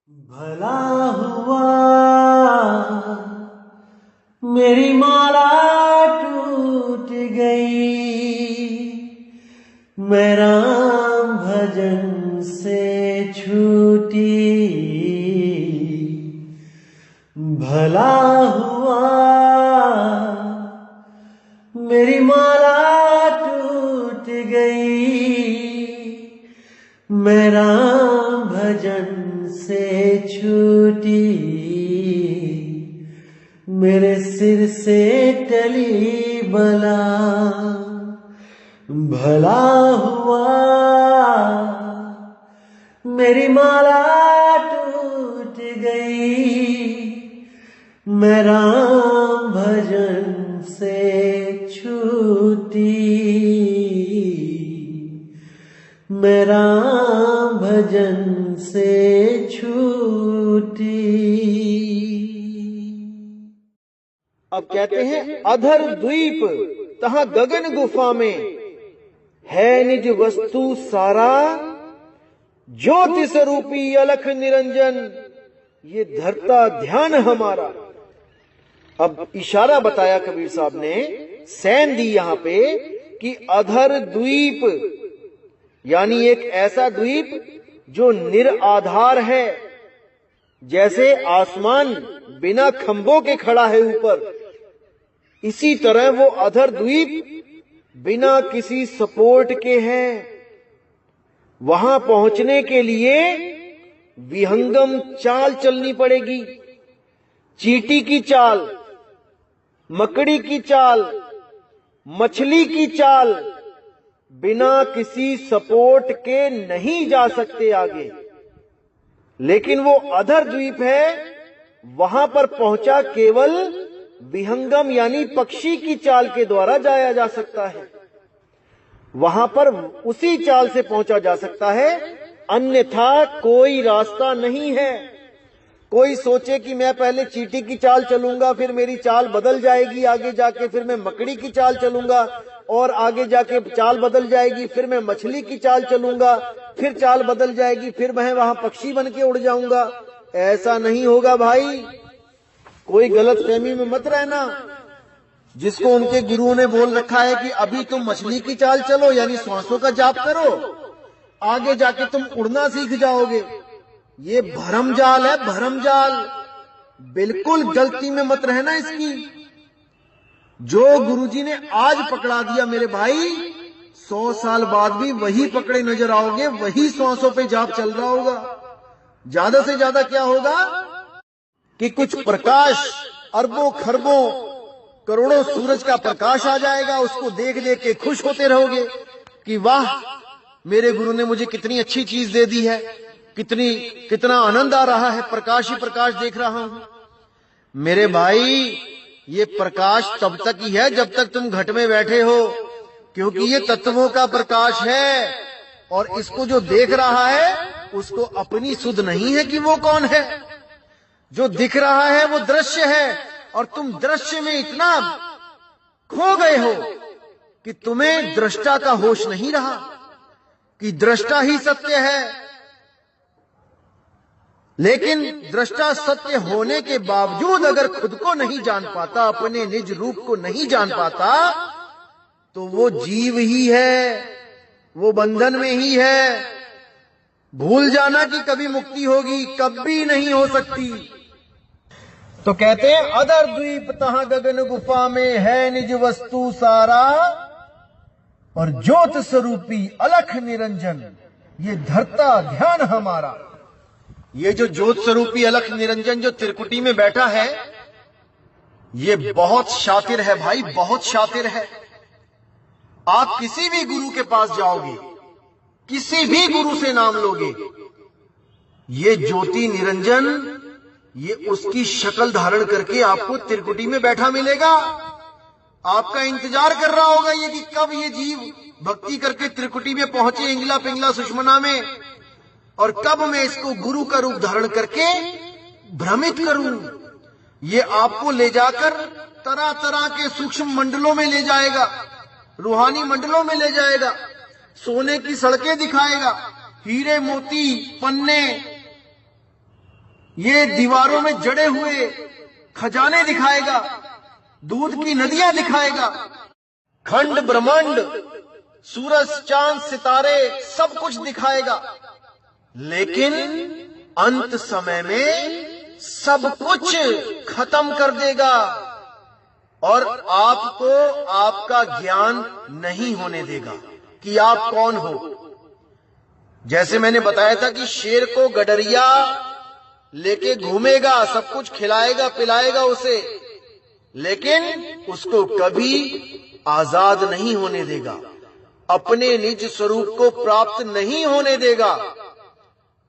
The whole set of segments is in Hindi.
भला हुआ मेरी माला टूट गई, मैं राम भजन से छूटी। भला हुआ मेरी माला टूट गई, मैं राम भजन से छूटी। मेरे सिर से टली बला, भला हुआ मेरी माला टूट गई, मैं राम भजन से छूटी। मैं राम भजन से छूटी। अब कहते हैं अधर द्वीप तहाँ गगन गुफा में है निज वस्तु सारा, ज्योति स्वरूपी अलख निरंजन ये धरता ध्यान हमारा। अब इशारा बताया कबीर साहब ने, सैन दी यहां पे कि अधर द्वीप यानी एक ऐसा द्वीप जो निराधार है, जैसे आसमान बिना खंभों के खड़ा है ऊपर, इसी तरह वो अधर द्वीप बिना किसी सपोर्ट के है। वहां पहुंचने के लिए विहंगम चाल चलनी पड़ेगी, चींटी की चाल, मकड़ी की चाल, मछली की चाल, बिना किसी सपोर्ट के नहीं जा सकते आगे। लेकिन वो अधर द्वीप है, वहां पर पहुंचा केवल विहंगम यानी पक्षी की चाल के द्वारा जाया जा सकता है। वहां पर उसी चाल से पहुंचा जा सकता है, अन्यथा कोई रास्ता नहीं है। कोई सोचे कि मैं पहले चींटी की चाल चलूंगा, फिर मेरी चाल बदल जाएगी, आगे जाके फिर मैं मकड़ी की चाल चलूंगा, और आगे जाके चाल बदल जाएगी, फिर मैं मछली की चाल चलूंगा, फिर चाल बदल जाएगी, फिर मैं वहां पक्षी बन के उड़ जाऊंगा। ऐसा नहीं होगा भाई, कोई गलत फहमी में मत रहना। जिसको उनके गुरुओं ने बोल रखा है कि अभी तुम मछली की चाल चलो यानी श्वासों का जाप करो, आगे जाके तुम उड़ना सीख जाओगे, ये भरमजाल है, भरमजाल। बिल्कुल गलती में मत रहना इसकी। जो गुरुजी ने आज पकड़ा दिया मेरे भाई, 100 साल बाद भी वही पकड़े नजर आओगे, वही श्वासों पे जाप चल रहा होगा। ज्यादा से ज्यादा क्या होगा कि कुछ प्रकाश, अरबों खरबों करोड़ों सूरज का प्रकाश आ जाएगा, उसको देख देख के खुश होते रहोगे कि वाह मेरे गुरु ने मुझे कितनी अच्छी चीज दे दी है, कितना आनंद आ रहा है, प्रकाश ही प्रकाश देख रहा हूं। मेरे भाई ये प्रकाश तब तक ही है जब तक तुम घट में बैठे हो, क्योंकि ये तत्वों का प्रकाश है, और इसको जो देख रहा है उसको अपनी सुध नहीं है कि वो कौन है। जो दिख रहा है वो दृश्य है, और तुम दृश्य में इतना खो गए हो कि तुम्हें दृष्टा का होश नहीं रहा कि दृष्टा ही सत्य है। लेकिन दृष्टा सत्य होने के बावजूद अगर खुद को नहीं जान पाता, अपने निज रूप को नहीं जान पाता, तो वो जीव ही है, वो बंधन में ही है। भूल जाना कि कभी मुक्ति होगी, कभी नहीं हो सकती। तो कहते हैं अधर द्वीप तहाँ गगन गुफा में है निज वस्तु सारा, और ज्योत स्वरूपी अलख निरंजन ये धरता ध्यान हमारा। ये जो ज्योत स्वरूपी अलख निरंजन जो त्रिकुटी में बैठा है, ये बहुत शातिर है भाई, बहुत शातिर है। आप किसी भी गुरु के पास जाओगे, किसी भी गुरु से नाम लोगे, ये ज्योति निरंजन ये उसकी शक्ल धारण करके आपको त्रिकुटी में बैठा मिलेगा। आपका इंतजार कर रहा होगा ये कि कब ये जीव भक्ति करके त्रिकुटी में पहुंचे इंगला पिंगला सुषमना में, और कब मैं इसको गुरु का रूप धारण करके भ्रमित करूं। ये आपको ले जाकर तरह तरह के सूक्ष्म मंडलों में ले जाएगा, रूहानी मंडलों में ले जाएगा, सोने की सड़कें दिखाएगा, हीरे मोती पन्ने ये दीवारों में जड़े हुए खजाने दिखाएगा, दूध की नदियां दिखाएगा, खंड ब्रह्मांड, सूरज चांद सितारे सब कुछ दिखाएगा। लेकिन अंत समय में सब कुछ खत्म कर देगा और आपको आपका ज्ञान नहीं होने देगा कि आप कौन हो। जैसे मैंने बताया था कि शेर को गडरिया लेके घूमेगा, सब कुछ खिलाएगा पिलाएगा उसे, लेकिन उसको कभी आजाद नहीं होने देगा, अपने निज स्वरूप को प्राप्त नहीं होने देगा,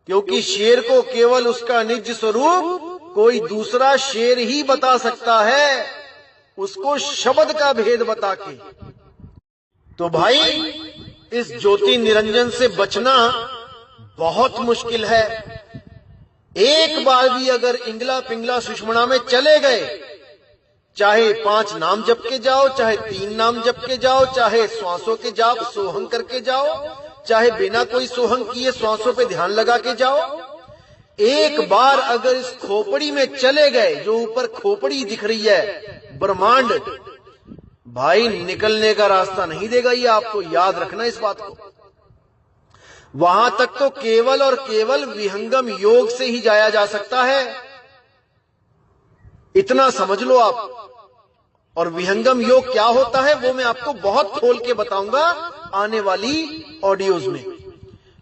क्योंकि शेर को केवल उसका निज स्वरूप कोई दूसरा शेर ही बता सकता है, उसको शब्द का भेद बता के। तो भाई इस ज्योति निरंजन से बचना बहुत मुश्किल है। एक बार भी अगर इंगला पिंगला सुषमणा में चले गए, चाहे 5 नाम जप के जाओ, चाहे 3 नाम जप के जाओ, चाहे श्वासों के जाप सोहंग करके जाओ, चाहे बिना कोई सोहंग किए श्वासों पे ध्यान लगा के जाओ, एक बार अगर इस खोपड़ी में चले गए, जो ऊपर खोपड़ी दिख रही है ब्रह्मांड, भाई निकलने का रास्ता नहीं देगा ये आपको, याद रखना इस बात को। वहां तक तो केवल और केवल विहंगम योग से ही जाया जा सकता है, इतना समझ लो आप। और विहंगम योग क्या होता है वो मैं आपको बहुत खोल के बताऊंगा आने वाली ऑडियोज में,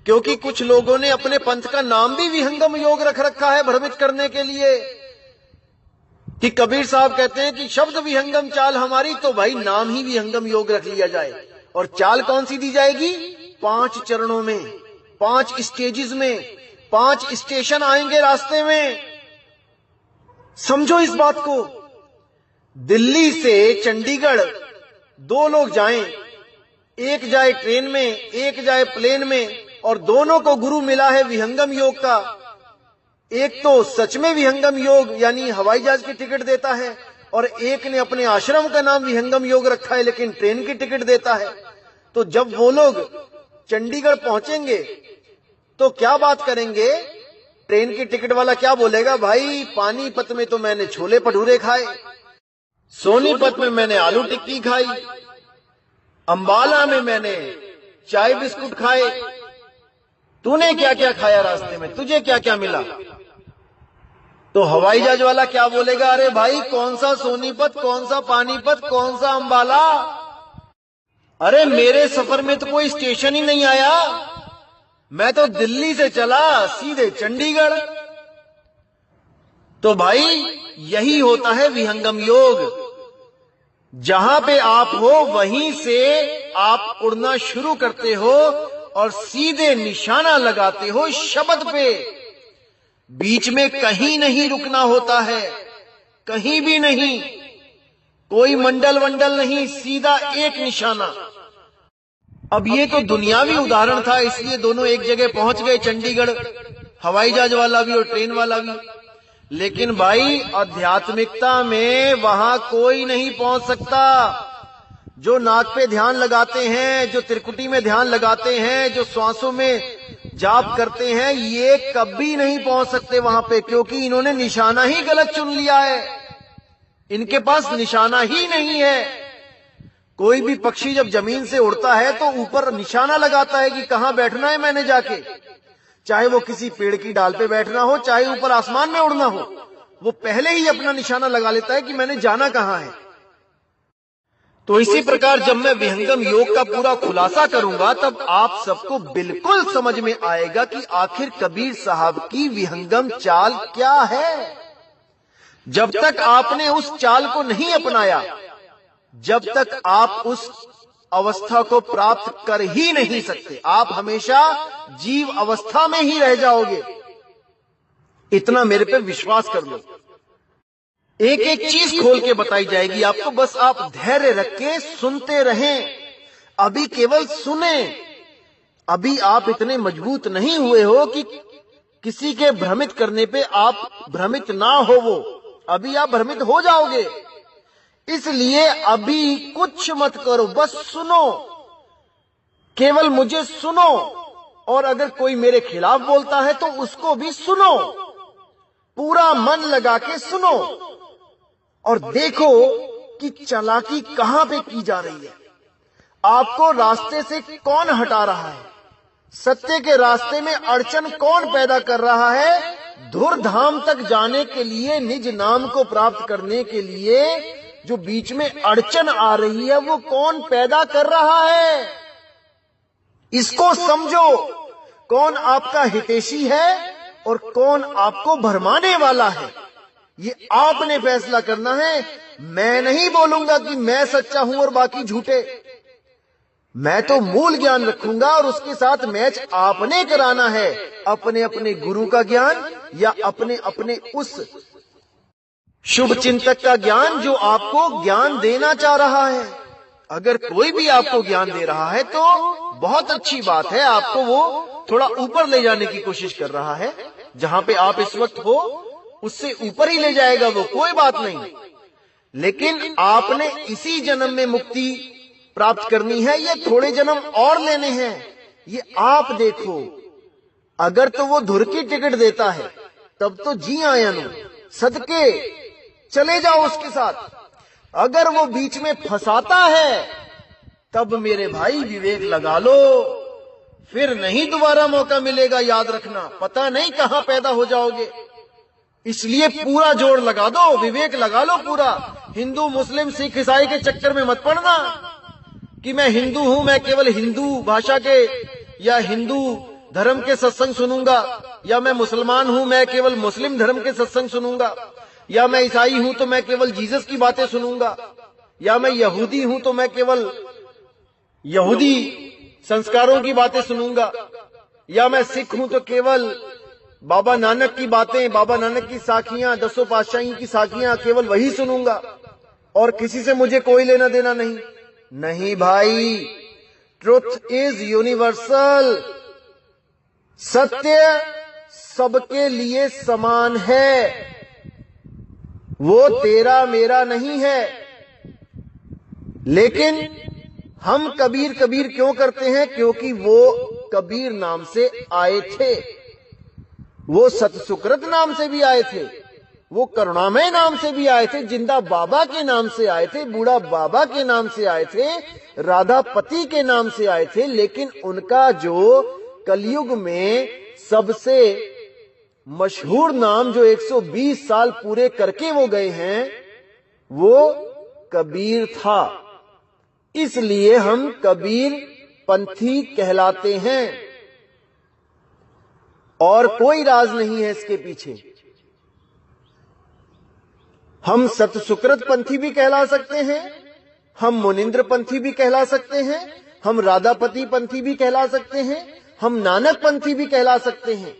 क्योंकि कुछ लोगों ने अपने पंथ का नाम भी विहंगम योग रख रखा है भ्रमित करने के लिए, कि कबीर साहब कहते हैं कि शब्द विहंगम चाल हमारी, तो भाई नाम ही विहंगम योग रख लिया जाए। और चाल कौन सी दी जाएगी? 5 चरणों में, 5 स्टेजेस में, 5 स्टेशन आएंगे रास्ते में। समझो इस बात को। दिल्ली से चंडीगढ़ 2 लोग जाएं, एक जाए ट्रेन में, एक जाए प्लेन में, और दोनों को गुरु मिला है विहंगम योग का। एक तो सच में विहंगम योग यानी हवाई जहाज की टिकट देता है, और एक ने अपने आश्रम का नाम विहंगम योग रखा है लेकिन ट्रेन की टिकट देता है। तो जब वो लोग चंडीगढ़ पहुंचेंगे तो क्या बात करेंगे? ट्रेन की टिकट वाला क्या बोलेगा? भाई पानीपत में तो मैंने छोले भटूरे खाए, सोनीपत में मैंने आलू टिक्की खाई, अंबाला में मैंने चाय बिस्कुट खाए, तूने क्या क्या खाया रास्ते में, तुझे क्या क्या मिला? तो हवाई जहाज वाला क्या बोलेगा? अरे भाई कौन सा सोनीपत, कौन सा पानीपत, कौन सा अंबाला, अरे मेरे सफर में तो कोई स्टेशन ही नहीं आया, मैं तो दिल्ली से चला सीधे चंडीगढ़। तो भाई यही होता है विहंगम योग। जहां पे आप हो वहीं से आप उड़ना शुरू करते हो और सीधे निशाना लगाते हो शब्द पे। बीच में कहीं नहीं रुकना होता है, कहीं भी नहीं, कोई मंडल वंडल नहीं, सीधा एक निशाना। अब ये तो दुनियावी उदाहरण था, इसलिए दोनों एक जगह पहुंच गए, चंडीगढ़, हवाई जहाज वाला भी और ट्रेन वाला भी। लेकिन भाई आध्यात्मिकता में वहां कोई नहीं पहुंच सकता। जो नाक पे ध्यान लगाते हैं, जो त्रिकुटी में ध्यान लगाते हैं, जो श्वासों में जाप करते हैं, ये कभी नहीं पहुंच सकते वहां पे, क्योंकि इन्होंने निशाना ही गलत चुन लिया है। इनके पास निशाना ही नहीं है। कोई भी पक्षी जब जमीन से उड़ता है तो ऊपर निशाना लगाता है कि कहां बैठना है मैंने जाके, चाहे वो किसी पेड़ की डाल पे बैठना हो, चाहे ऊपर आसमान में उड़ना हो, वो पहले ही अपना निशाना लगा लेता है कि मैंने जाना कहां है। तो इसी प्रकार जब मैं विहंगम योग का पूरा खुलासा करूंगा तब आप सबको बिल्कुल समझ में आएगा कि आखिर कबीर साहब की विहंगम चाल क्या है। जब तक आपने उस चाल को नहीं अपनाया, जब तक आप उस अवस्था को प्राप्त कर ही नहीं सकते, आप हमेशा जीव अवस्था में ही रह जाओगे। इतना मेरे पे विश्वास कर लो। एक एक चीज खोल के बताई जाएगी आपको, बस आप धैर्य रख के सुनते रहें। अभी केवल सुने, अभी आप इतने मजबूत नहीं हुए हो कि किसी के भ्रमित करने पे आप भ्रमित ना हो, वो अभी आप भ्रमित हो जाओगे। इसलिए अभी कुछ मत करो, बस सुनो, केवल मुझे सुनो, और अगर कोई मेरे खिलाफ बोलता है तो उसको भी सुनो, पूरा मन लगा के सुनो और देखो कि चालाकी कहां पे की जा रही है। आपको रास्ते से कौन हटा रहा है, सत्य के रास्ते में अड़चन कौन पैदा कर रहा है, धुरधाम तक जाने के लिए, निज नाम को प्राप्त करने के लिए जो बीच में अड़चन आ रही है वो कौन पैदा कर रहा है। इसको समझो, कौन आपका हितैषी है और कौन आपको भरमाने वाला है, ये आपने फैसला करना है। मैं नहीं बोलूंगा कि मैं सच्चा हूं और बाकी झूठे। मैं तो मूल ज्ञान रखूंगा और उसके साथ मैच आपने कराना है, अपने अपने गुरु का ज्ञान या अपने अपने उस शुभ चिंतक का ज्ञान जो आपको ज्ञान देना चाह रहा है। अगर कोई भी आपको ज्ञान दे रहा है तो बहुत अच्छी बात है, आपको वो थोड़ा ऊपर ले जाने की कोशिश कर रहा है। जहां पे आप इस वक्त हो उससे ऊपर ही ले जाएगा वो, कोई बात नहीं। लेकिन आपने इसी जन्म में मुक्ति प्राप्त करनी है, ये थोड़े जन्म और लेने हैं, ये आप देखो। अगर तो वो धुर की टिकट देता है तब तो जी आयन सदके चले जाओ उसके साथ। अगर वो बीच में फंसाता है तब मेरे भाई विवेक लगा लो, फिर नहीं दोबारा मौका मिलेगा, याद रखना। पता नहीं कहां पैदा हो जाओगे, इसलिए पूरा जोर लगा दो, विवेक लगा लो पूरा। हिंदू मुस्लिम सिख ईसाई के चक्कर में मत पड़ना कि मैं हिंदू हूं, मैं केवल हिंदू भाषा के या हिंदू धर्म के सत्संग सुनूंगा, या मैं मुसलमान हूं मैं केवल मुस्लिम धर्म के सत्संग सुनूंगा, या मैं ईसाई हूं तो मैं केवल जीसस की बातें सुनूंगा, या मैं यहूदी हूं तो मैं केवल यहूदी संस्कारों की बातें सुनूंगा, या मैं सिख हूं तो केवल बाबा नानक की बातें, बाबा नानक की साखियां, दसों पातशाही की साखियां केवल वही सुनूंगा और किसी से मुझे कोई लेना देना नहीं। नहीं भाई, ट्रुथ इज यूनिवर्सल। सत्य सबके लिए समान है, वो तेरा मेरा नहीं है। लेकिन हम कबीर कबीर क्यों करते हैं? क्योंकि वो कबीर नाम से आए थे, वो सतसुकृत नाम से भी आए थे, वो करुणामय नाम से भी आए थे, जिंदा बाबा के नाम से आए थे, बूढ़ा बाबा के नाम से आए थे, राधापति के नाम से आए थे। लेकिन उनका जो कलयुग में सबसे मशहूर नाम जो 120 साल पूरे करके वो गए हैं वो कबीर था। इसलिए हम कबीर पंथी कहलाते हैं और कोई राज नहीं है इसके पीछे। हम सतसुकृत पंथी भी कहला सकते हैं, हम मुनिंद्र पंथी भी कहला सकते हैं, हम राधापति पंथी भी कहला सकते हैं, हम नानक पंथी भी कहला सकते हैं।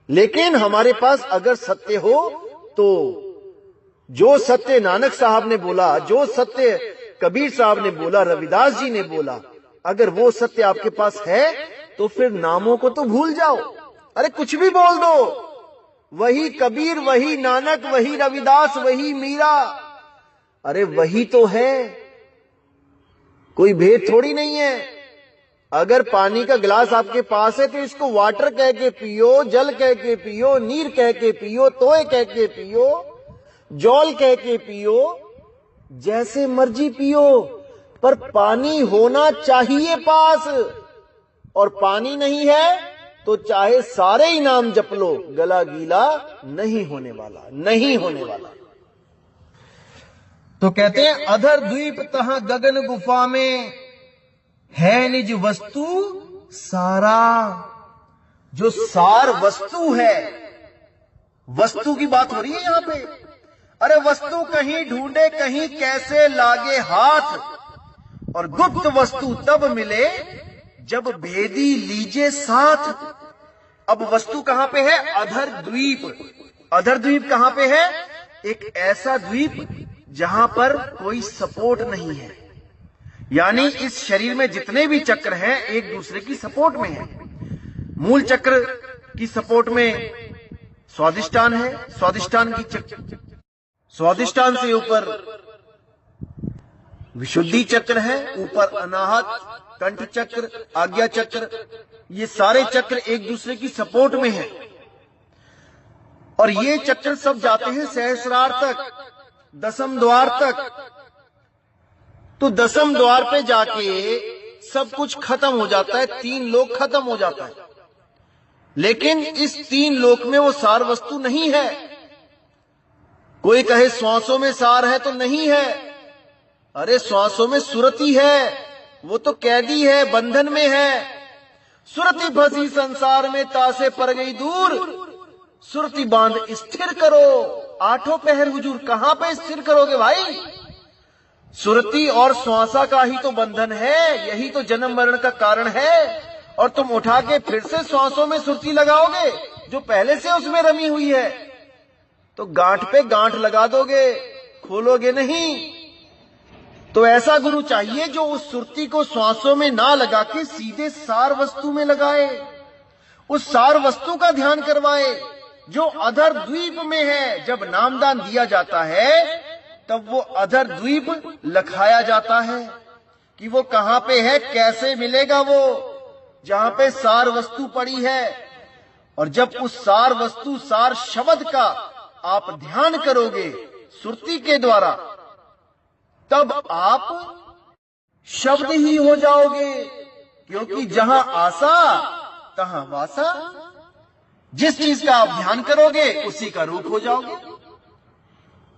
लेकिन हमारे पास अगर सत्य हो तो जो सत्य नानक साहब ने बोला, जो सत्य कबीर साहब ने बोला, रविदास जी ने बोला, अगर वो सत्य आपके पास है तो फिर नामों को तो भूल जाओ। अरे कुछ भी बोल दो, वही कबीर, वही नानक, वही रविदास, वही मीरा, अरे वही तो है, कोई भेद थोड़ी नहीं है। अगर पानी का गिलास आपके पास है तो इसको वाटर कह के पियो, जल कह के पियो, नीर कह के पियो, तोय कह के पियो, जौल कह के पियो, जैसे मर्जी पियो, पर पानी होना चाहिए पास। और पानी नहीं है तो चाहे सारे ही नाम जप लो, गला गीला नहीं होने वाला, नहीं होने वाला। तो कहते हैं अधर द्वीप तहां गगन गुफा में है निज वस्तु सारा। जो सार वस्तु है, वस्तु की बात हो रही है यहां पे। अरे वस्तु कहीं ढूंढे कहीं कैसे लागे हाथ, और गुप्त वस्तु तब मिले जब भेदी लीजे साथ। अब वस्तु कहां पे है? अधर द्वीप। अधर द्वीप कहां पे है? एक ऐसा द्वीप जहां पर कोई सपोर्ट नहीं है, यानी इस शरीर में जितने भी चक्र हैं एक दूसरे की सपोर्ट में हैं। मूल चक्र की सपोर्ट में स्वादिष्टान है, स्वादिष्टान से ऊपर विशुद्धि चक्र है, ऊपर अनाहत, कंठ चक्र, आज्ञा चक्र, ये सारे चक्र एक दूसरे की सपोर्ट में हैं। और ये चक्कर सब जाते हैं सहस्रार तक, दसम द्वार तक। तो दसम द्वार पे जाके सब कुछ खत्म हो जाता है, 3 लोक खत्म हो जाता है। लेकिन इस 3 लोक में वो सार वस्तु नहीं है। कोई कहे श्वासों में सार है, तो नहीं है। अरे श्वासों में सुरति है, वो तो कैदी है, बंधन में है। सुरति फंसी संसार में, तासे पर गई दूर, सुरति बांध स्थिर करो। 8 पहर हुजूर, कहां पे स्थिर करोगे भाई? सुरति और श्वासा का ही तो बंधन है, यही तो जन्म मरण का कारण है। और तुम उठा के फिर से श्वासों में सुरति लगाओगे जो पहले से उसमें रमी हुई है, तो गांठ पे गांठ लगा दोगे, खोलोगे नहीं। तो ऐसा गुरु चाहिए जो उस सुरति को श्वासों में ना लगा के सीधे सार वस्तु में लगाए, उस सार वस्तु का ध्यान करवाए जो अधर द्वीप में है। जब नामदान दिया जाता है तब वो अधर द्वीप लखाया जाता है कि वो कहां पे है, कैसे मिलेगा वो, जहां पे सार वस्तु पड़ी है। और जब उस सार वस्तु, सार शब्द का आप ध्यान करोगे सुरति के द्वारा, तब आप शब्द ही हो जाओगे। क्योंकि जहां आशा तहां वासा, जिस चीज का आप ध्यान करोगे उसी का रूप हो जाओगे।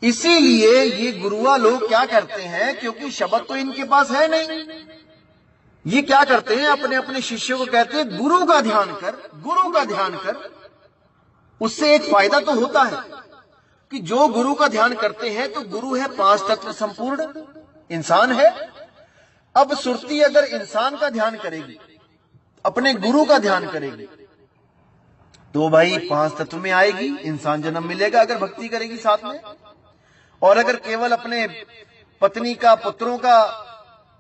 इसीलिए ये गुरुआ लोग क्या करते हैं, क्योंकि शब्द तो इनके पास है नहीं, ये क्या करते हैं, अपने अपने शिष्यों को कहते हैं गुरु का ध्यान कर, गुरु का ध्यान कर। उससे एक फायदा तो होता है कि जो गुरु का ध्यान करते हैं तो गुरु है 5 तत्व संपूर्ण, इंसान है। अब सुरति अगर इंसान का ध्यान करेगी, अपने गुरु का ध्यान करेगी, तो भाई 5 तत्व में आएगी, इंसान जन्म मिलेगा अगर भक्ति करेगी साथ में। और अगर केवल अपने पत्नी का, पुत्रों का,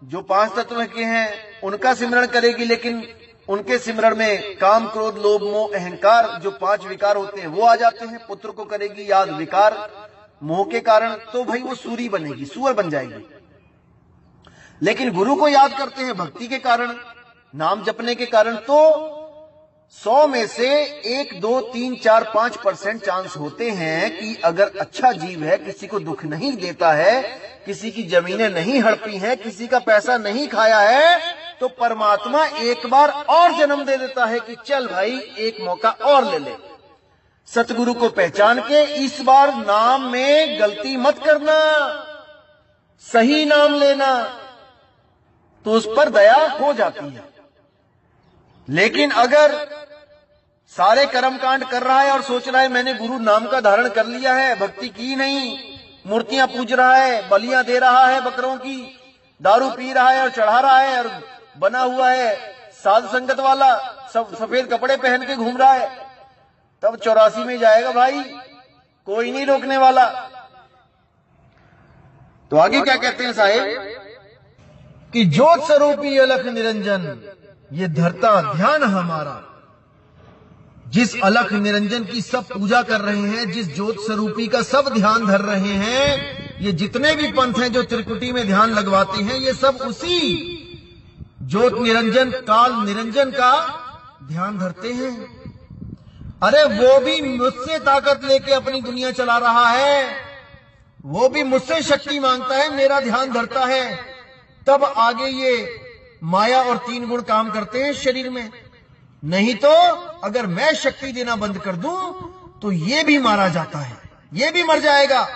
जो 5 तत्व के हैं उनका सिमरण करेगी, लेकिन उनके सिमरण में काम, क्रोध, लोभ, मोह, अहंकार, जो 5 विकार होते हैं वो आ जाते हैं। पुत्र को करेगी याद विकार, मोह के कारण, तो भाई वो सूरी बनेगी, सुअर बन जाएगी। लेकिन गुरु को याद करते हैं भक्ति के कारण, नाम जपने के कारण, तो 100 में से 1, 2, 3, 4, 5% चांस होते हैं कि अगर अच्छा जीव है, किसी को दुख नहीं देता है, किसी की जमीनें नहीं हड़पी हैं, किसी का पैसा नहीं खाया है, तो परमात्मा एक बार और जन्म दे देता है कि चल भाई एक मौका और ले ले। सतगुरु को पहचान के इस बार नाम में गलती मत करना, सही नाम लेना, तो उस पर दया हो जाती है। लेकिन अगर सारे कर्मकांड कर रहा है और सोच रहा है मैंने गुरु नाम का धारण कर लिया है, भक्ति की नहीं, मूर्तियां पूज रहा है, बलियां दे रहा है बकरों की, दारू पी रहा है और चढ़ा रहा है, और बना हुआ है साध संगत वाला, सब सफेद कपड़े पहन के घूम रहा है, तब 84 में जाएगा भाई, कोई नहीं रोकने वाला। तो आगे क्या कहते हैं साहेब कि ज्योत स्वरूपी अलख निरंजन ये धरता ध्यान हमारा। जिस अलख निरंजन की सब पूजा कर रहे हैं, जिस ज्योत स्वरूपी का सब ध्यान धर रहे हैं, ये जितने भी पंथ हैं जो त्रिकुटी में ध्यान लगवाते हैं, ये सब उसी ज्योत निरंजन, काल निरंजन का ध्यान धरते हैं। अरे वो भी मुझसे ताकत लेके अपनी दुनिया चला रहा है, वो भी मुझसे शक्ति मांगता है, मेरा ध्यान धरता है, तब आगे ये माया और 3 गुण काम करते हैं शरीर में। नहीं तो अगर मैं शक्ति देना बंद कर दूं तो ये भी मारा जाता है, ये भी मर जाएगा।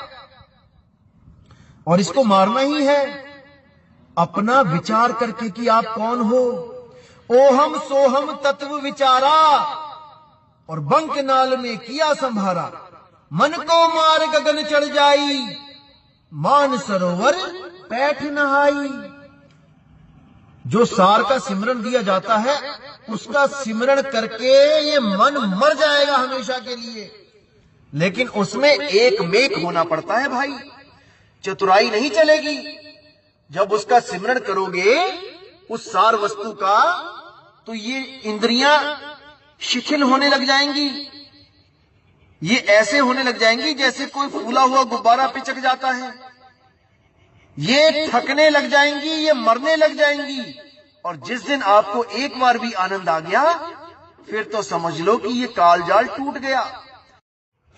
और इसको मारना ही है अपना विचार करके कि आप कौन हो। ओहम सोहम तत्व विचारा और बंक नाल में किया संभारा, मन को मार गगन चढ़ जाई, मान सरोवर पैठ नहाई। जो सार का सिमरन दिया जाता है उसका सिमरन करके ये मन मर जाएगा हमेशा के लिए, लेकिन उसमें एक मेक होना पड़ता है भाई, चतुराई नहीं चलेगी। जब उसका सिमरन करोगे उस सार वस्तु का, तो ये इंद्रियां शिथिल होने लग जाएंगी, ये ऐसे होने लग जाएंगी जैसे कोई फूला हुआ गुब्बारा पिचक जाता है, ये थकने लग जाएंगी, ये मरने लग जाएंगी। और जिस दिन आपको एक बार भी आनंद आ गया, फिर तो समझ लो कि ये कालजाल टूट गया,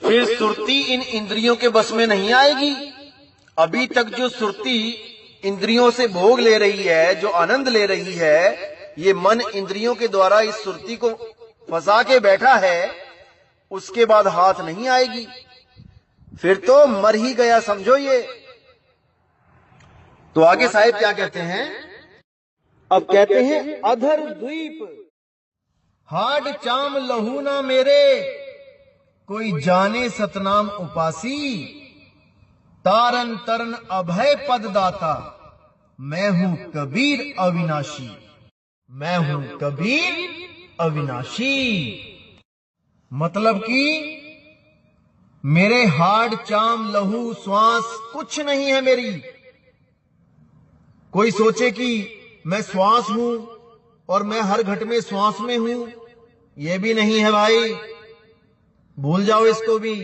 फिर सुरती इन इंद्रियों के बस में नहीं आएगी। अभी तक जो सुरती इंद्रियों से भोग ले रही है, जो आनंद ले रही है, ये मन इंद्रियों के द्वारा इस सुरती को फंसा के बैठा है, उसके बाद हाथ नहीं आएगी, फिर तो मर ही गया समझो ये। तो आगे साहिब क्या कहते हैं, अब कहते हैं अधर द्वीप हाड चाम लहू ना मेरे, कोई जाने सतनाम उपासी, तारन तरन अभय पद दाता, मैं हूं कबीर अविनाशी, मैं हूं कबीर अविनाशी। मतलब कि मेरे हाड चाम लहू श्वास कुछ नहीं है मेरी। कोई सोचे कि मैं श्वास हूं और मैं हर घट में श्वास में हूं, यह भी नहीं है भाई, भूल जाओ इसको भी।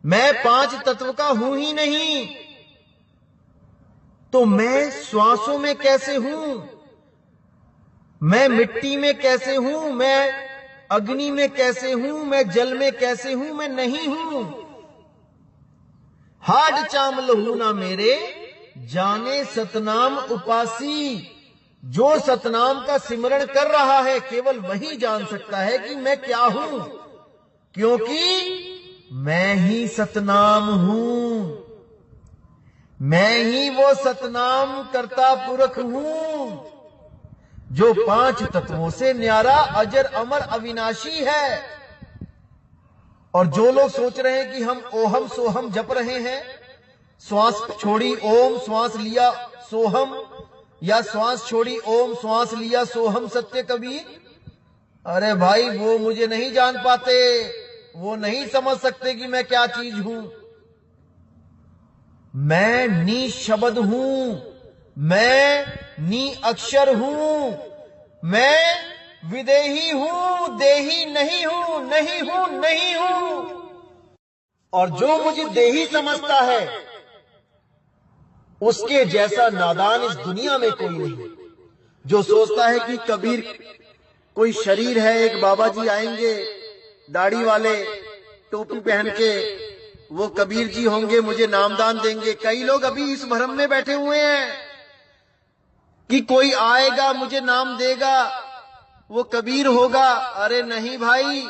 मैं 5 तत्व का हूं ही नहीं, तो मैं श्वासों में कैसे हूं, मैं मिट्टी में कैसे हूं, मैं अग्नि में कैसे हूं, मैं जल में कैसे हूं, मैं नहीं हूं। हाड चाम लहू ना मेरे, जाने सतनाम उपासी। जो सतनाम का सिमरण कर रहा है केवल वही जान सकता है कि मैं क्या हूं, क्योंकि मैं ही सतनाम हूं, मैं ही वो सतनाम करता पुरख हूं जो 5 तत्वों से न्यारा, अजर, अमर, अविनाशी है। और जो लोग सोच रहे हैं कि हम ओहम सोहम जप रहे हैं, श्वास छोड़ी ओम, श्वास लिया सोहम, या श्वास छोड़ी ओम, श्वास लिया सोहम सत्य कबीर, अरे भाई वो मुझे नहीं जान पाते, वो नहीं समझ सकते कि मैं क्या चीज हूं। मैं नी शब्द हूं, मैं नी अक्षर हूं, मैं विदेही हूं, देही नहीं हूं, नहीं हूं, नहीं हूं। और जो मुझे देही समझता है उसके जैसा नादान इस दुनिया में कोई नहीं। जो सोचता है कि कबीर कोई शरीर है, एक बाबा जी आएंगे दाढ़ी वाले, टोपी पहन के, वो कबीर जी होंगे, मुझे नामदान देंगे। कई लोग अभी इस भ्रम में बैठे हुए हैं कि कोई आएगा मुझे नाम देगा, वो कबीर होगा। अरे नहीं भाई,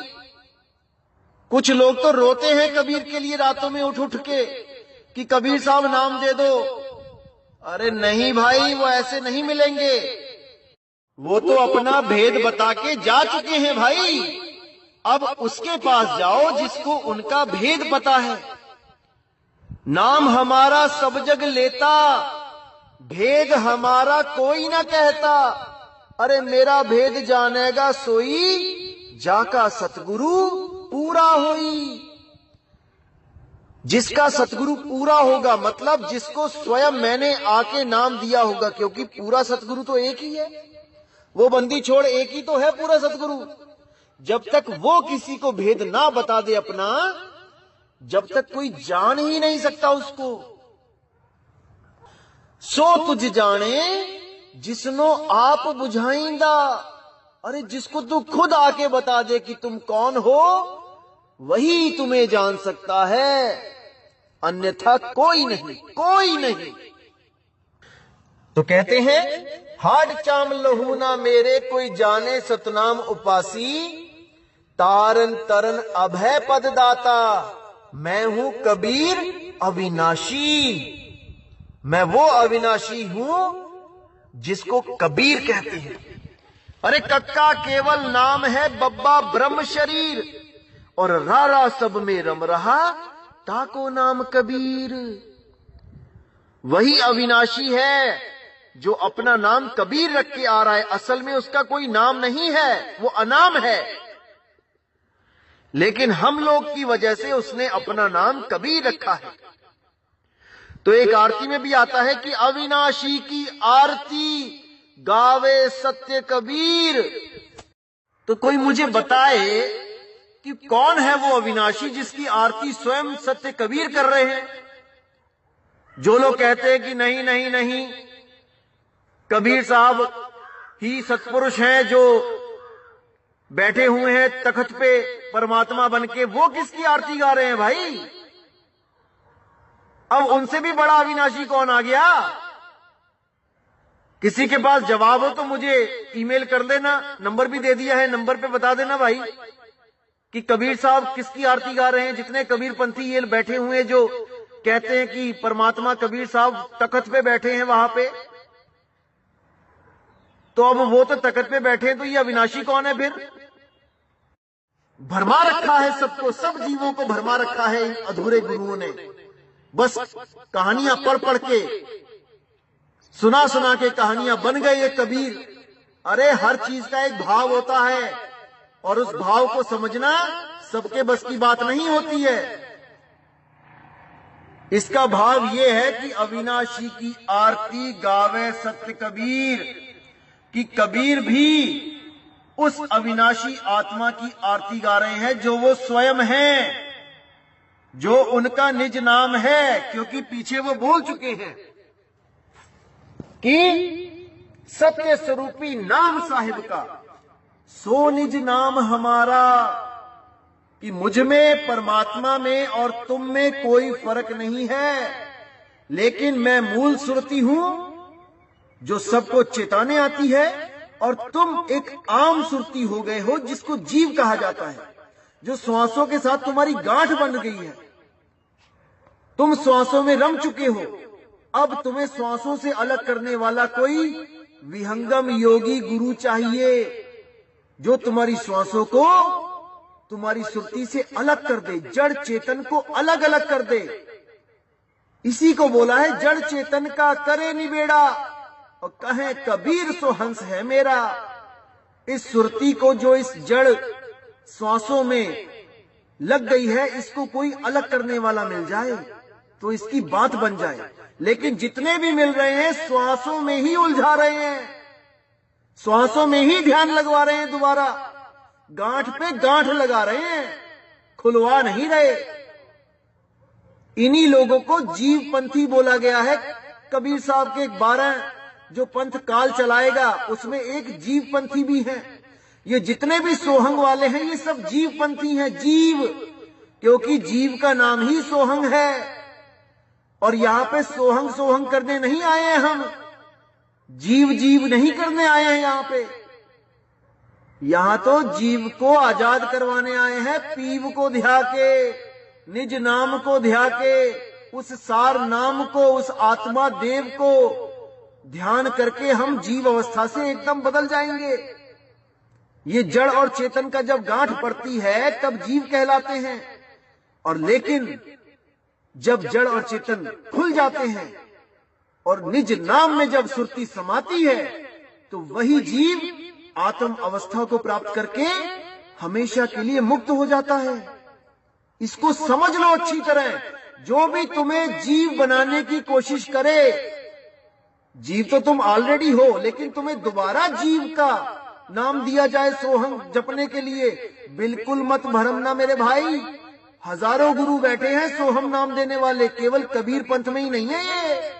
कुछ लोग तो रोते हैं कबीर के लिए रातों में उठ उठ के कि कबीर साहब नाम दे दो। अरे नहीं भाई, वो ऐसे नहीं मिलेंगे, वो तो अपना भेद बता के जा चुके हैं भाई। अब उसके पास जाओ जिसको उनका भेद पता है। नाम हमारा सब जग लेता, भेद हमारा कोई ना कहता। अरे मेरा भेद जानेगा सोई, जाका सतगुरु पूरा होई। जिसका सतगुरु पूरा होगा मतलब जिसको स्वयं मैंने आके नाम दिया होगा, क्योंकि पूरा सतगुरु तो एक ही है, वो बंदी छोड़ एक ही तो है पूरा सतगुरु। जब तक वो किसी को भेद ना बता दे अपना, जब तक कोई जान ही नहीं सकता उसको। सो तुझ जाने जिसनो आप बुझाइंदा। अरे जिसको तू खुद आके बता दे कि तुम कौन हो, वही तुम्हें जान सकता है, अन्यथा कोई नहीं, कोई नहीं। तो कहते हैं हाड चाम लहू ना मेरे, कोई जाने सतनाम उपासी, तारन तरन अभय पद दाता, मैं हूं कबीर अविनाशी। मैं वो अविनाशी हूं जिसको कबीर कहते हैं। अरे कक्का केवल नाम है, बब्बा ब्रह्म शरीर, और रारा सब में रम रहा, ताको नाम कबीर। वही अविनाशी है जो अपना नाम कबीर रख के आ रहा है। असल में उसका कोई नाम नहीं है, वो अनाम है, लेकिन हम लोग की वजह से उसने अपना नाम कबीर रखा है। तो एक आरती में भी आता है कि अविनाशी की आरती गावे सत्य कबीर। तो कोई मुझे बताए कि कौन है वो अविनाशी जिसकी आरती स्वयं सत्य कबीर कर रहे हैं। जो लोग कहते हैं कि नहीं नहीं नहीं, कबीर साहब ही सत्पुरुष हैं जो बैठे हुए हैं तख्त पे परमात्मा बन के, वो किसकी आरती गा रहे हैं भाई? अब उनसे भी बड़ा अविनाशी कौन आ गया? किसी के पास जवाब हो तो मुझे ईमेल कर देना, नंबर भी दे दिया है, नंबर पे बता देना भाई कि कबीर साहब किसकी आरती गा रहे हैं। जितने कबीर पंथी ये बैठे हुए हैं जो कहते हैं कि परमात्मा कबीर साहब तख्त पे बैठे हैं वहां पे, तो अब वो तो तख्त पे बैठे हैं, तो ये अविनाशी कौन है फिर? भरमा रखा है सबको, सब जीवों को भरमा रखा है इन अधूरे गुरुओं ने। बस कहानियां पढ़ पढ़ के, सुना सुना के कहानियां बन गए ये कबीर। अरे हर चीज का एक भाव होता है और उस भाव को समझना सबके बस की बात नहीं होती है। इसका भाव यह है कि अविनाशी की आरती गावे सत्य कबीर, कि कबीर भी उस अविनाशी आत्मा की आरती गा रहे हैं जो वो स्वयं हैं, जो उनका निज नाम है। क्योंकि पीछे वो बोल चुके हैं कि सत्य स्वरूपी नाम साहिब का सो निज नाम हमारा, कि मुझ में परमात्मा में और तुम में कोई फर्क नहीं है, लेकिन मैं मूल सुरती हूं जो सबको चेताने आती है, और तुम एक आम सुरती हो गए हो जिसको जीव कहा जाता है, जो श्वासों के साथ तुम्हारी गांठ बन गई है। तुम श्वासों में रम चुके हो, अब तुम्हें श्वासों से अलग करने वाला कोई विहंगम योगी गुरु चाहिए जो तुम्हारी श्वासों को तुम्हारी सुरती से अलग कर दे, जड़ चेतन को अलग अलग कर दे। इसी को बोला है जड़ चेतन का करे निबेड़ा, और कहे कबीर सो हंस है मेरा। इस सुरती को जो इस जड़ श्वासों में लग गई है, इसको कोई अलग करने वाला मिल जाए तो इसकी बात बन जाए। लेकिन जितने भी मिल रहे हैं श्वासों में ही उलझा रहे हैं, श्वासों में ही ध्यान लगवा रहे हैं, दोबारा गांठ पे गांठ लगा रहे हैं, खुलवा नहीं रहे। इन्हीं लोगों को जीव पंथी बोला गया है। कबीर साहब के 12 जो पंथ काल चलाएगा उसमें एक जीव पंथी भी है। ये जितने भी सोहंग वाले हैं ये सब जीव पंथी हैं, जीव, क्योंकि जीव का नाम ही सोहंग है। और यहां पे सोहंग सोहंग करने नहीं आए हैं हम, जीव जीव नहीं करने आए हैं यहां पे। यहां तो जीव को आजाद करवाने आए हैं, पीव को ध्या के, निज नाम को ध्या के, उस सार नाम को, उस आत्मा देव को ध्यान करके हम जीव अवस्था से एकदम बदल जाएंगे। ये जड़ और चेतन का जब गांठ पड़ती है तब जीव कहलाते हैं, और लेकिन जब जड़ और चेतन खुल जाते हैं और निज नाम में जब सुरती समाती है तो वही जीव आत्म अवस्था को प्राप्त करके हमेशा के लिए मुक्त हो जाता है। इसको समझ लो अच्छी तरह। जो भी तुम्हें जीव बनाने की कोशिश करे, जीव तो तुम ऑलरेडी हो, लेकिन तुम्हें दोबारा जीव का नाम दिया जाए सोहंग जपने के लिए, बिल्कुल मत भरमना मेरे भाई। हजारों गुरु बैठे हैं सोहम नाम देने वाले, केवल कबीर पंथ में ही नहीं है ये।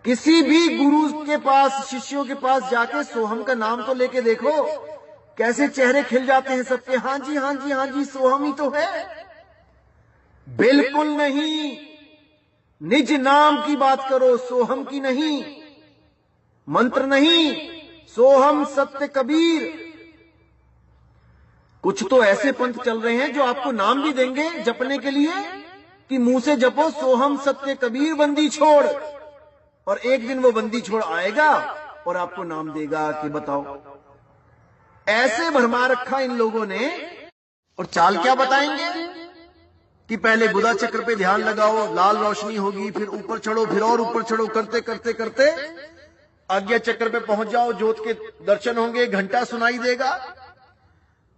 किसी भी गुरु के पास, शिष्यों के पास जाके सोहम का नाम तो लेके देखो, कैसे चेहरे खिल जाते हैं सबके। हाँ जी हाँ जी हाँ जी, सोहम ही तो है। बिल्कुल नहीं, निज नाम की बात करो, सोहम की नहीं, मंत्र नहीं। सोहम सत्य कबीर। कुछ तो ऐसे पंथ चल रहे हैं जो आपको नाम भी देंगे जपने के लिए कि मुंह से जपो सोहम सत्य कबीर बंदी छोड़, और एक दिन वो बंदी छोड़ आएगा और आपको नाम देगा कि बताओ। ऐसे भरमा रखा इन लोगों ने। और चाल क्या बताएंगे कि पहले बुधा चक्र पे ध्यान लगाओ, लाल रोशनी होगी, फिर ऊपर चढ़ो, फिर और ऊपर चढ़ो, करते करते करते आज्ञा चक्र पे पहुंच जाओ, ज्योत के दर्शन होंगे, घंटा सुनाई देगा।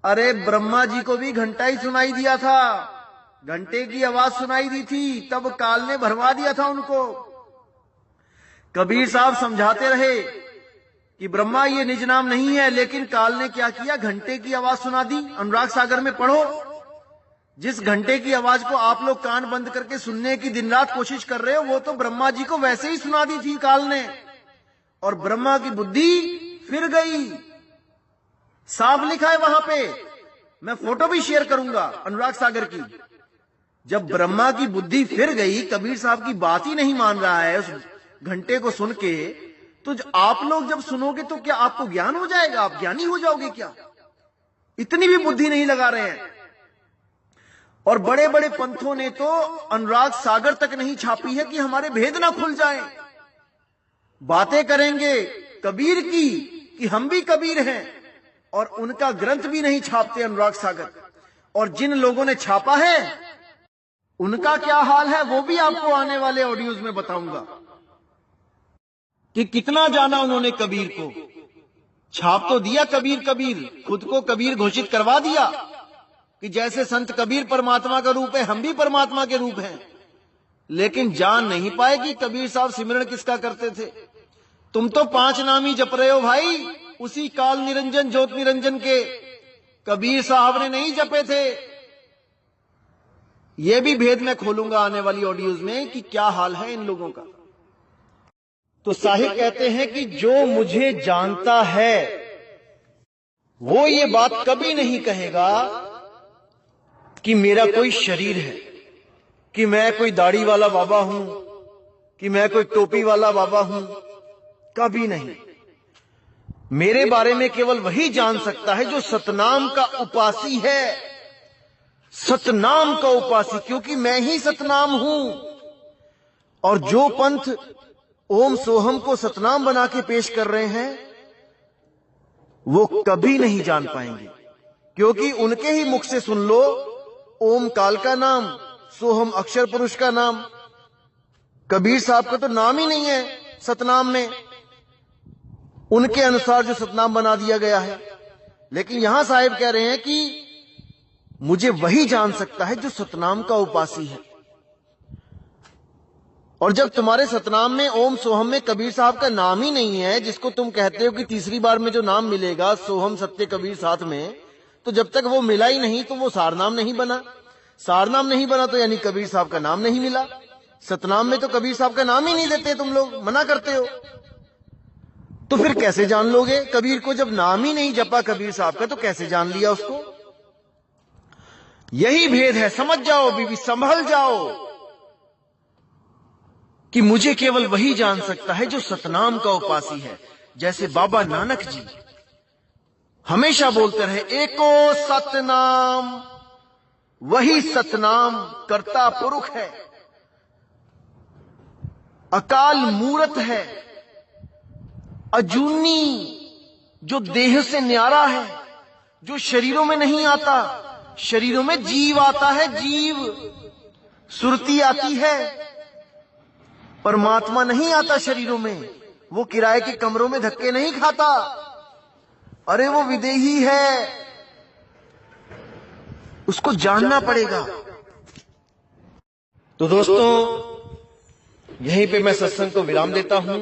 अरे ब्रह्मा जी को भी घंटा ही सुनाई दिया था, घंटे की आवाज सुनाई दी थी, तब काल ने भरवा दिया था उनको। कबीर साहब समझाते रहे कि ब्रह्मा ये निज नाम नहीं है, लेकिन काल ने क्या किया, घंटे की आवाज सुना दी। अनुराग सागर में पढ़ो, जिस घंटे की आवाज को आप लोग कान बंद करके सुनने की दिन रात कोशिश कर रहे हो, वो तो ब्रह्मा जी को वैसे ही सुना दी थी काल ने, और ब्रह्मा की बुद्धि फिर गई। साफ लिखा है वहां पे, मैं फोटो भी शेयर करूंगा अनुराग सागर की। जब ब्रह्मा की बुद्धि फिर गई, कबीर साहब की बात ही नहीं मान रहा है उस घंटे को सुन के, तो आप लोग जब सुनोगे तो क्या आपको ज्ञान हो जाएगा? आप ज्ञानी हो जाओगे क्या? इतनी भी बुद्धि नहीं लगा रहे हैं। और बड़े बड़े पंथों ने तो अनुराग सागर तक नहीं छापी है कि हमारे भेद ना खुल जाएं। बातें करेंगे कबीर की कि हम भी कबीर हैं, और उनका ग्रंथ भी नहीं छापते अनुराग सागर। और जिन लोगों ने छापा है उनका क्या हाल है वो भी आपको आने वाले ऑडियोज में बताऊंगा कि कितना जाना उन्होंने कबीर को। छाप तो दिया कबीर कबीर, खुद को कबीर घोषित करवा दिया कि जैसे संत कबीर परमात्मा का रूप है, हम भी परमात्मा के रूप हैं, लेकिन जान नहीं पाए कि कबीर साहब सिमरण किसका करते थे। तुम तो 5 नाम ही जप रहे हो भाई, उसी काल निरंजन ज्योत निरंजन के। कबीर साहब ने नहीं जपे थे। यह भी भेद मैं खोलूंगा आने वाली ऑडियोज में कि क्या हाल है इन लोगों का। तो साहिब कहते हैं कि जो मुझे जानता है वो ये बात कभी नहीं कहेगा कि मेरा कोई शरीर है, कि मैं कोई दाढ़ी वाला बाबा हूं, कि मैं कोई टोपी वाला बाबा हूं। कभी नहीं। मेरे बारे में केवल वही जान सकता है जो सतनाम का उपासी है, सतनाम का उपासी, क्योंकि मैं ही सतनाम हूं। और जो पंथ ओम सोहम को सतनाम बना के पेश कर रहे हैं वो कभी नहीं जान पाएंगे, क्योंकि उनके ही मुख से सुन लो, ओम काल का नाम, सोहम अक्षर पुरुष का नाम। कबीर साहब का तो नाम ही नहीं है सतनाम में, उनके अनुसार जो सतनाम बना दिया गया है। लेकिन यहां साहिब कह रहे हैं कि मुझे वही जान सकता है जो सतनाम का उपासी है। और जब तुम्हारे सतनाम में ओम सोहम में कबीर साहब का नाम ही नहीं है, जिसको तुम कहते हो कि तीसरी बार में जो नाम मिलेगा सोहम सत्य कबीर साथ में, तो जब तक वो मिला ही नहीं तो वो सारनाम नहीं बना। सारनाम नहीं बना तो यानी कबीर साहब का नाम नहीं मिला। सतनाम में तो कबीर साहब का नाम ही नहीं देते, तुम लोग मना करते हो, तो फिर कैसे जान लोगे कबीर को? जब नाम ही नहीं जपा कबीर साहब का तो कैसे जान लिया उसको? यही भेद है। समझ जाओ बीबी, संभल जाओ कि मुझे केवल वही जान सकता है जो सतनाम का उपासी है। जैसे बाबा नानक जी हमेशा बोलते रहे, एको सतनाम, वही सतनाम कर्ता पुरुष है, अकाल मूरत है, अजूनी, जो देह से न्यारा है, जो शरीरों में नहीं आता। शरीरों में जीव आता है, जीव सुरती आती है, परमात्मा नहीं आता शरीरों में। वो किराए के कमरों में धक्के नहीं खाता, अरे वो विदेही है, उसको जानना पड़ेगा। तो दोस्तों, यहीं पे मैं सत्संग को विराम देता हूं।